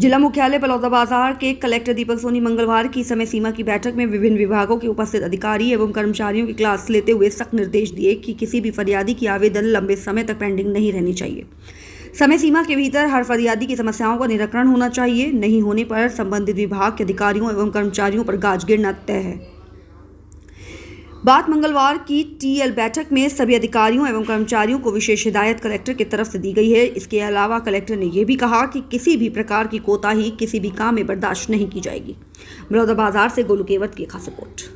जिला मुख्यालय बलौदाबाजार के कलेक्टर दीपक सोनी मंगलवार की समय सीमा की बैठक में विभिन्न विभागों के उपस्थित अधिकारी एवं कर्मचारियों की क्लास लेते हुए सख्त निर्देश दिए कि किसी भी फरियादी की आवेदन लंबे समय तक पेंडिंग नहीं रहनी चाहिए। समय सीमा के भीतर हर फरियादी की समस्याओं का निराकरण होना चाहिए। नहीं होने पर संबंधित विभाग के अधिकारियों एवं कर्मचारियों पर गाज गिरना तय है। बात मंगलवार की टीएल बैठक में सभी अधिकारियों एवं कर्मचारियों को विशेष हिदायत कलेक्टर की तरफ से दी गई है। इसके अलावा कलेक्टर ने यह भी कहा कि किसी भी प्रकार की कोताही किसी भी काम में बर्दाश्त नहीं की जाएगी। बलौदाबाजार से गोलू केवट की खास रिपोर्ट।